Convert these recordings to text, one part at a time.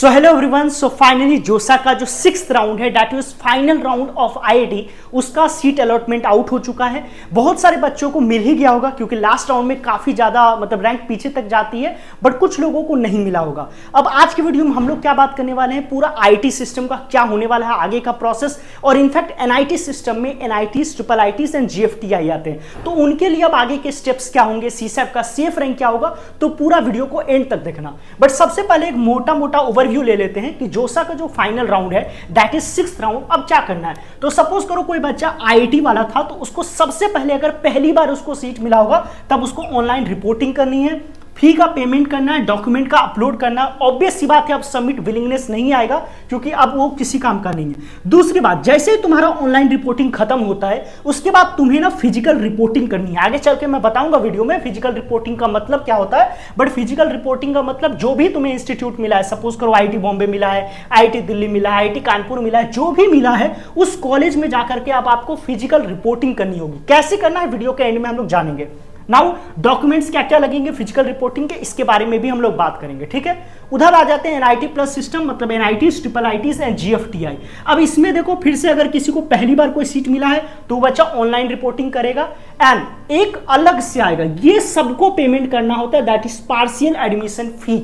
So hello everyone. So finally जोसा का जो 6th राउंड है that is final round of IIT, उसका सीट अलॉटमेंट आउट हो चुका है। बहुत सारे बच्चों को मिल ही गया होगा क्योंकि लास्ट राउंड में काफी ज्यादा रैंक पीछे तक जाती है, बट कुछ लोगों को नहीं मिला होगा। अब आज की वीडियो में हम लोग क्या बात करने वाले हैं, पूरा आईआईटी सिस्टम का क्या होने वाला है, आगे का प्रोसेस, और इनफैक्ट एनआईटी सिस्टम में NITs, triple ITs and GFTI आते हैं, तो उनके लिए अब आगे के स्टेप्स क्या होंगे, सीसैट का सेफ रैंक क्या होगा, तो पूरा वीडियो को एंड तक देखना। बट सबसे पहले एक मोटा मोटा ओवरव्यू ले लेते हैं कि जोसा का जो फाइनल राउंड है दैट इज 6th राउंड, अब क्या करना है। तो सपोज करो कोई बच्चा आईआईटी वाला था, तो उसको सबसे पहले अगर पहली बार उसको सीट मिला होगा तब उसको ऑनलाइन रिपोर्टिंग करनी है, फी का पेमेंट करना है, डॉक्यूमेंट का अपलोड करना है। ऑब्वियस सी बात है अब सबमिट विलिंगनेस नहीं आएगा क्योंकि अब वो किसी काम का नहीं है। दूसरी बात, जैसे ही तुम्हारा ऑनलाइन रिपोर्टिंग खत्म होता है उसके बाद तुम्हें ना फिजिकल रिपोर्टिंग करनी है। आगे चल के मैं बताऊंगा वीडियो में फिजिकल रिपोर्टिंग का मतलब क्या होता है, बट फिजिकल रिपोर्टिंग का मतलब जो भी तुम्हें इंस्टीट्यूट मिला है, सपोज करो आईआईटी बॉम्बे मिला है, आईआईटी दिल्ली मिला है, आईआईटी कानपुर मिला है, जो भी मिला है उस कॉलेज में जाकर के अब आपको फिजिकल रिपोर्टिंग करनी होगी। कैसे करना है वीडियो के एंड में हम लोग जानेंगे। नाउ डॉक्यूमेंट्स क्या क्या लगेंगे फिजिकल रिपोर्टिंग के, इसके बारे में भी हम लोग बात करेंगे, ठीक है। उधर आ जाते हैं एनआईटी प्लस सिस्टम, मतलब NITs, triple ITs and GFTI. अब इसमें देखो फिर से अगर किसी को पहली बार कोई सीट मिला है तो बच्चा ऑनलाइन रिपोर्टिंग करेगा एंड एक अलग से आएगा, ये सबको पेमेंट करना होता है, that is partial admission fee.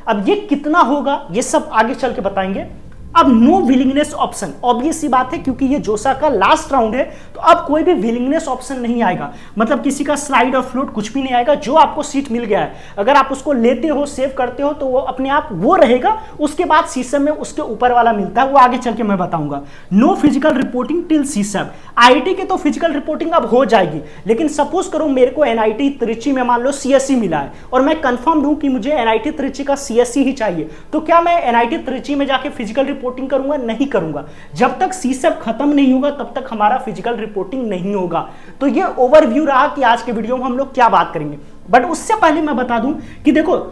अब ये कितना होगा ये सब आगे चल के बताएंगे। अब नो विलिंगनेस ऑप्शन, ऑब्वियस सी बात है क्योंकि ये जोसा का लास्ट राउंड है, तो अब कोई भी विलिंगनेस ऑप्शन नहीं आएगा, मतलब किसी का स्लाइड और फ्लोट कुछ भी नहीं आएगा। जो आपको सीट मिल गया है अगर आप उसको लेते हो, सेव करते हो, तो वो अपने आप वो रहेगा। उसके बाद सीसैट में उसके ऊपर वाला मिलता है, वो आगे चल के मैं बताऊंगा। No physical reporting till CSAT. IIT के तो फिजिकल रिपोर्टिंग अब हो जाएगी, लेकिन सपोज करो मेरे को एनआईटी त्रिची में मान लो सीएससी मिला है और मैं कंफर्म हूं कि मुझे एनआईटी त्रिची का सीएससी ही चाहिए, तो क्या मैं एनआईटी त्रिची में जाके फिजिकल रिपोर्टिंग करूंगा? नहीं करूंगा। जब तक सीसैट खत्म नहीं होगा तब तक हमारा फिजिकल रिपोर्टिंग नहीं होगा। तो ये ओवरव्यू रहा कि आज के वीडियो में हम लोग क्या बात करेंगे। बट उससे पहले मैं बता दूं कि देखो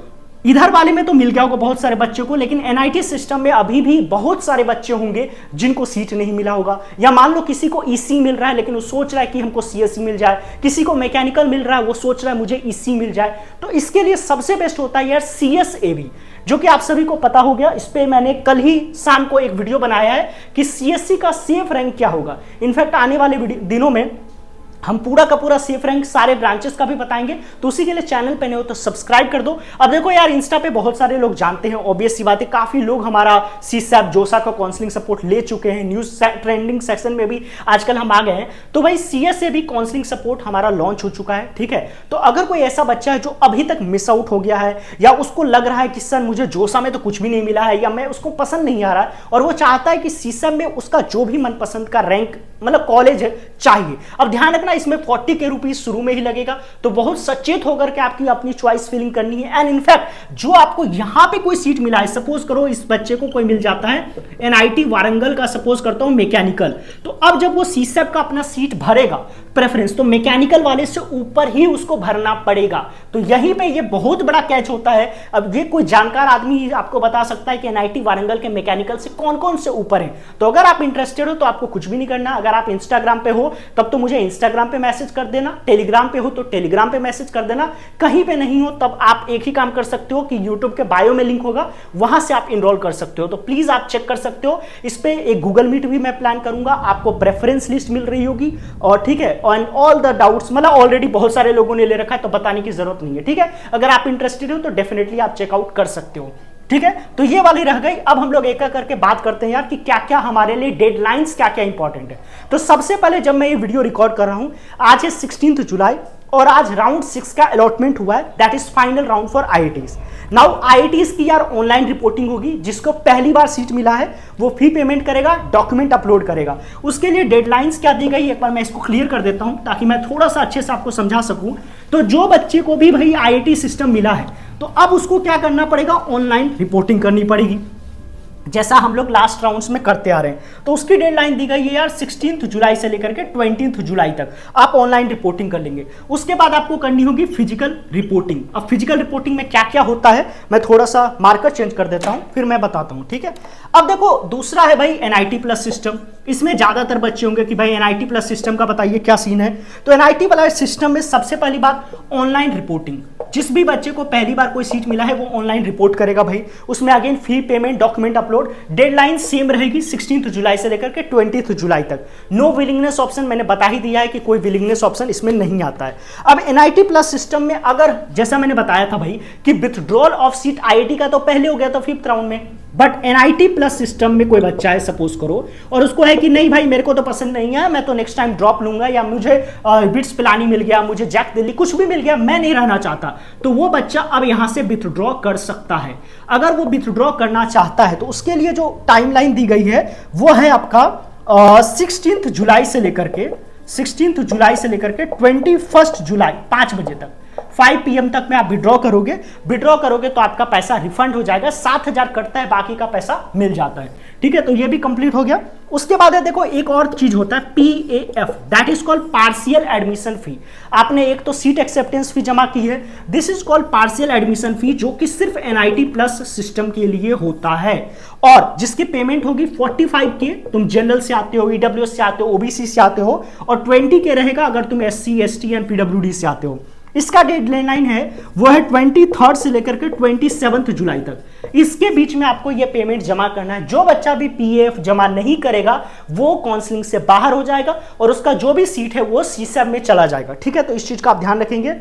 इधर वाले में तो मिल गया होगा बहुत सारे बच्चों को, लेकिन एनआईटी सिस्टम में अभी भी बहुत सारे बच्चे होंगे जिनको सीट नहीं मिला होगा। या मान लो किसी को ईसी मिल रहा है लेकिन वो सोच रहा है कि हमको सीएससी मिल जाए, किसी को मैकेनिकल मिल रहा है वो सोच रहा है मुझे ईसी मिल जाए। तो इसके लिए सबसे बेस्ट होता है यार सीएसएबी, जो कि आप सभी को पता हो गया। इस पे मैंने कल ही शाम को एक वीडियो बनाया है कि सीएससी का सेफ रैंक क्या होगा। इनफैक्ट आने वाले दिनों में हम पूरा का पूरा सेफ रैंक सारे ब्रांचेस का भी बताएंगे, तो उसी के लिए चैनल पे नहीं हो तो सब्सक्राइब कर दो। अब देखो यार इंस्टा पे बहुत सारे लोग जानते हैं, ऑब्वियस सी बात है, काफी लोग हमारा सीसैट जोसा का काउंसलिंग सपोर्ट ले चुके हैं, न्यूज ट्रेंडिंग सेक्शन में भी आजकल हम आ गए हैं। तो भाई सीएसए भी काउंसलिंग सपोर्ट हमारा लॉन्च हो चुका है, ठीक है। तो अगर कोई ऐसा बच्चा है जो अभी तक मिस आउट हो गया है या उसको लग रहा है कि सर मुझे जोसा में तो कुछ भी नहीं मिला है या मैं उसको पसंद नहीं आ रहा है और वो चाहता है कि सीसैट में उसका जो भी मनपसंद का रैंक मतलब कॉलेज है चाहिए। अब ध्यान रखना इसमें 40 के रुपीज शुरू में ही लगेगा, तो बहुत सचेत होकर के आपकी अपनी चॉइस फिलिंग करनी है। एंड इनफैक्ट जो आपको यहां पे कोई सीट मिला है, सपोज करो इस बच्चे को कोई मिल जाता है एनआईटी वारंगल का, सपोज करता हूं मैकेनिकल, तो अब जब वो सीसैट का अपना सीट भरेगा प्रेफरेंस, तो मैकेनिकल वाले से ऊपर ही उसको भरना पड़ेगा। तो यहीं पे ये बहुत बड़ा कैच होता है। अब ये कोई जानकार आदमी आपको बता सकता है कि एनआईटी वारंगल के मैकेनिकल से कौन कौन से ऊपर है। तो अगर आप इंटरेस्टेड हो तो आपको कुछ भी नहीं करना। अगर आप इंस्टाग्राम पे हो तब तो मुझे इंस्टाग्राम पे मैसेज कर देना, टेलीग्राम पे हो तो टेलीग्राम पे मैसेज कर देना, कहीं पे नहीं हो तब आप एक ही काम कर सकते हो कि यूट्यूब के बायो में लिंक होगा, वहां से आप इनरोल कर सकते हो। तो प्लीज आप चेक कर सकते हो। इस पे एक गूगल मीट भी मैं प्लान करूंगा, आपको प्रेफरेंस लिस्ट मिल रही होगी, और ठीक है, एंड ऑल द डाउट्स मतलब ऑलरेडी बहुत सारे लोगों ने ले रखा है तो बताने की जरूरत नहीं है, ठीक है। अगर आप इंटरेस्टेड हो तो डेफिनेटली आप चेकआउट कर सकते हो, ठीक है। तो ये वाली रह गई। अब हम लोग एक करके बात करते हैं यार कि क्या क्या हमारे लिए डेडलाइंस क्या क्या इंपॉर्टेंट है। तो सबसे पहले जब मैं ये वीडियो रिकॉर्ड कर रहा हूं, आज है 16 जुलाई और आज राउंड 6 का अलॉटमेंट हुआ है, that is final round for IITs. Now IITs की यार ऑनलाइन रिपोर्टिंग होगी, जिसको पहली बार सीट मिला है वो फी पेमेंट करेगा, डॉक्यूमेंट अपलोड करेगा। उसके लिए डेडलाइंस क्या दी गई, एक बार मैं इसको क्लियर कर देता हूं ताकि मैं थोड़ा सा अच्छे से आपको समझा सकूं। तो जो बच्चे को भी भाई आईआईटी सिस्टम मिला है तो अब उसको क्या करना पड़ेगा, ऑनलाइन रिपोर्टिंग करनी पड़ेगी, जैसा हम लोग लास्ट राउंड्स में करते आ रहे हैं। तो उसकी डेडलाइन दी गई है यार 16 जुलाई से लेकर के 20 जुलाई तक आप ऑनलाइन रिपोर्टिंग कर लेंगे। उसके बाद आपको करनी होगी फिजिकल रिपोर्टिंग। अब फिजिकल रिपोर्टिंग में क्या क्या होता है मैं थोड़ा सा मार्कर चेंज कर देता हूं, फिर मैं बताता हूं, ठीक है। अब देखो दूसरा है भाई एनआईटी प्लस सिस्टम। इसमें ज्यादातर बच्चे होंगे कि भाई एनआईटी प्लस सिस्टम का बताइए क्या सीन है। तो एनआईटी वाला सिस्टम में सबसे पहली बात ऑनलाइन रिपोर्टिंग। जिस भी बच्चे को पहली बार कोई सीट मिला है वो ऑनलाइन रिपोर्ट करेगा भाई। उसमें again fee payment, document upload, deadline same रहेगी 16 जुलाई से लेकर के 20 जुलाई तक। नो विलिंगनेस ऑप्शन मैंने बता ही दिया है कि कोई विलिंगनेस ऑप्शन इसमें नहीं आता है। अब NIT प्लस सिस्टम में अगर जैसा मैंने बताया था भाई कि विथड्रॉल ऑफ सीट IIT का तो पहले हो गया था 5th राउंड में, बट NIT प्लस सिस्टम में कोई बच्चा है सपोज करो और उसको है कि नहीं भाई मेरे को तो पसंद नहीं है, मैं तो नेक्स्ट टाइम ड्रॉप लूंगा, या मुझे बिट्स पिलानी मिल गया, मुझे जैक दिल्ली कुछ भी मिल गया, मैं नहीं रहना चाहता, तो वो बच्चा अब यहां से विथड्रॉ कर सकता है। अगर वो विथड्रॉ करना चाहता है तो उसके लिए जो टाइमलाइन दी गई है वो है आपका 16 जुलाई से लेकर के 21 जुलाई 5 बजे तक 5 PM तक में आप विड्रॉ करोगे तो आपका पैसा रिफंड हो जाएगा। 7,000 कटता है, बाकी का पैसा मिल जाता है। ठीक है, तो ये भी कंप्लीट हो गया। उसके बाद है देखो एक और चीज होता है PAF, that is called partial admission fee. आपने एक तो सीट एक्सेप्टेंस फी जमा की है, this is called partial admission fee, जो कि सिर्फ NIT प्लस सिस्टम के लिए होता है और जिसकी पेमेंट होगी 45K। तुम जनरल से आते हो, EWS से आते हो, OBC से आते हो, और 20K रहेगा अगर तुम SC ST एंड PWD से आते हो। इसका डेडलाइन है वो है 23 से लेकर के 27 जुलाई तक। इसके बीच में आपको ये पेमेंट जमा करना है। जो बच्चा भी PAF जमा नहीं करेगा वो काउंसलिंग से बाहर हो जाएगा और उसका जो भी सीट है वो CSAB में चला जाएगा। ठीक है, तो इस चीज का आप ध्यान रखेंगे।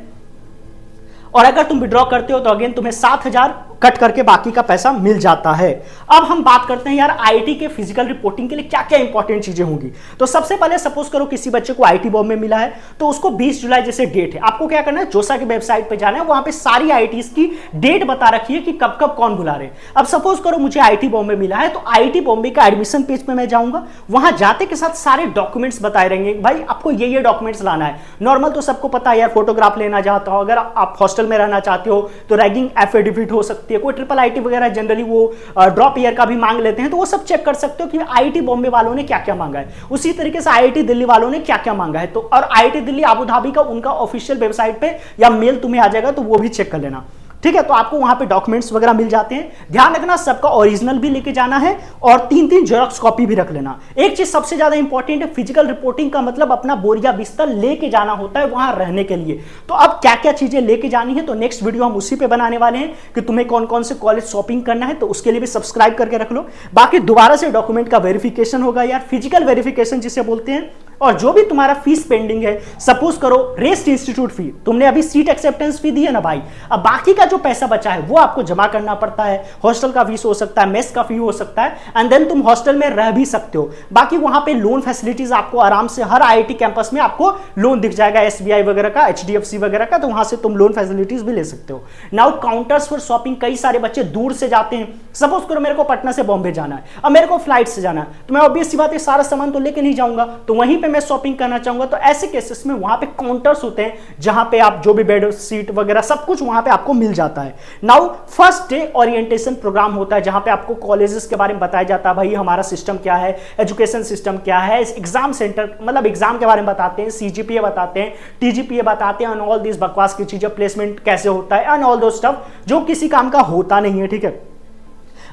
और अगर तुम विड्रॉ करते हो तो अगेन तुम्हें 7,000 कट करके बाकी का पैसा मिल जाता है। अब हम बात करते हैं यार IIT के फिजिकल रिपोर्टिंग के लिए क्या क्या इंपॉर्टेंट चीजें होंगी। तो सबसे पहले सपोज करो किसी बच्चे को IIT बॉम्बे मिला है तो उसको 20 जुलाई जैसे डेट है, आपको क्या करना है, जोसा की वेबसाइट पे जाना है, वहां पे सारी IITs की डेट बता रखी है कि कब कब कौन बुला रहे। अब सपोज करो मुझे IIT बॉम्बे मिला है तो IIT बॉम्बे का एडमिशन पेज पे मैं जाऊंगा, वहां जाते के साथ सारे डॉक्यूमेंट्स बताए रहेंगे, भाई आपको ये डॉक्यूमेंट्स लाना है। नॉर्मल तो सबको पता है यार, फोटोग्राफ लेना चाहता हो, अगर आप हॉस्टल में रहना चाहते हो तो रैगिंग एफिडेविट हो सकती है, कोई IIIT वगैरह जनरली वो ड्रॉप ईयर का भी मांग लेते हैं, तो वो सब चेक कर सकते हो कि IIT बॉम्बे वालों ने क्या क्या मांगा है। उसी तरीके से IIT दिल्ली वालों ने क्या क्या मांगा है, तो और IIT दिल्ली अबू धाबी का उनका ऑफिशियल वेबसाइट पे या मेल तुम्हें आ जाएगा, तो वो भी चेक कर लेना। ठीक है, तो आपको वहां पे डॉक्यूमेंट्स वगैरह मिल जाते हैं। ध्यान रखना सबका ओरिजिनल भी लेके जाना है और 3-3 जेरॉक्स कॉपी भी रख लेना। एक चीज सबसे ज्यादा इंपॉर्टेंट है, फिजिकल रिपोर्टिंग का मतलब अपना बोरिया बिस्तर लेके जाना होता है वहां रहने के लिए। तो अब क्या क्या चीजें लेके जानी है, तो नेक्स्ट वीडियो हम उसी पे बनाने वाले हैं कि तुम्हें कौन कौन से कॉलेज शॉपिंग करना है, तो उसके लिए भी सब्सक्राइब करके रख लो। बाकी दोबारा से डॉक्यूमेंट का वेरिफिकेशन होगा यार, फिजिकल वेरिफिकेशन जिसे बोलते हैं। और जो भी तुम्हारा फीस पेंडिंग है, सपोज करो रेस्ट इंस्टीट्यूट फी, तुमने अभी सीट एक्सेप्टेंस फी दी है ना भाई, अब बाकी का जो पैसा बचा है वो आपको जमा करना पड़ता है। हॉस्टल का फीस हो सकता है, मेस का फी हो सकता है, एंड देन तुम हॉस्टल में रह भी सकते हो। बाकी वहां पे लोन फैसिलिटीज आपको आराम से हर IIT कैंपस में आपको लोन दिख जाएगा, SBI वगैरह का, HDFC वगैरह का, तो वहां से तुम लोन फैसिलिटीज भी ले सकते हो। नाउ काउंटर्स फॉर शॉपिंग, कई सारे बच्चे दूर से जाते हैं। सपोज करो मेरे को पटना से बॉम्बे जाना है, अब मेरे को फ्लाइट से जाना है, तो मैं ऑब्वियस सी बात है सारा सामान तो लेके नहीं जाऊंगा, तो वहीं पे मैं शॉपिंग करना चाहूंगा, तो ऐसे केसेस में वहां पे काउंटर्स होते हैं जहां पे आप जो भी बेड सीट वगैरह सब कुछ वहां पे आपको मिल जाता है। Now first day orientation program होता है जहां पे आपको कॉलेजेस के बारे में बताया जाता है, भाई हमारा सिस्टम क्या है, एजुकेशन सिस्टम क्या है, एग्जाम सेंटर मतलब एग्जाम के बारे में बताते हैं, CGPA बताते हैं, TGPA बताते हैं, एंड ऑल दिस बकवास की चीजें, प्लेसमेंट कैसे होता है एंड ऑल दो स्टफ जो किसी काम का होता नहीं है। ठीक है,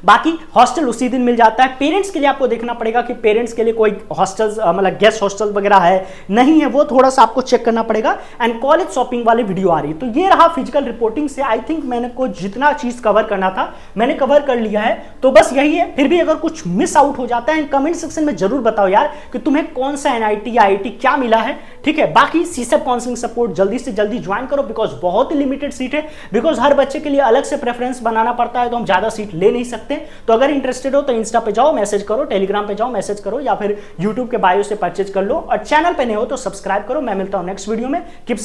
बाकी हॉस्टल उसी दिन मिल जाता है। पेरेंट्स के लिए आपको देखना पड़ेगा कि पेरेंट्स के लिए कोई हॉस्टल्स मतलब गेस्ट हॉस्टल वगैरह है नहीं है, वो थोड़ा सा आपको चेक करना पड़ेगा। एंड कॉलेज शॉपिंग वाली वीडियो आ रही है। तो ये रहा फिजिकल रिपोर्टिंग से। आई थिंक मैंने को जितना चीज कवर करना था मैंने कवर कर लिया है, तो बस यही है। फिर भी अगर कुछ मिस आउट हो जाता है कमेंट सेक्शन में जरूर बताओ यार कि तुम्हें कौन सा NIT या IIT क्या मिला है। ठीक है, बाकी CSAB काउंसलिंग सपोर्ट जल्दी से जल्दी ज्वाइन करो, बिकॉज बहुत ही लिमिटेड सीट है, बिकॉज हर बच्चे के लिए अलग से प्रेफरेंस बनाना पड़ता है, तो हम ज्यादा सीट ले नहीं सकते। तो अगर इंटरेस्टेड हो तो इंस्टा पे जाओ मैसेज करो, टेलीग्राम पे जाओ मैसेज करो, या फिर यूट्यूब के बायो से परचेज कर लो, और चैनल पे नहीं हो तो सब्सक्राइब करो। मैं मिलता हूं नेक्स्ट वीडियो में। कीप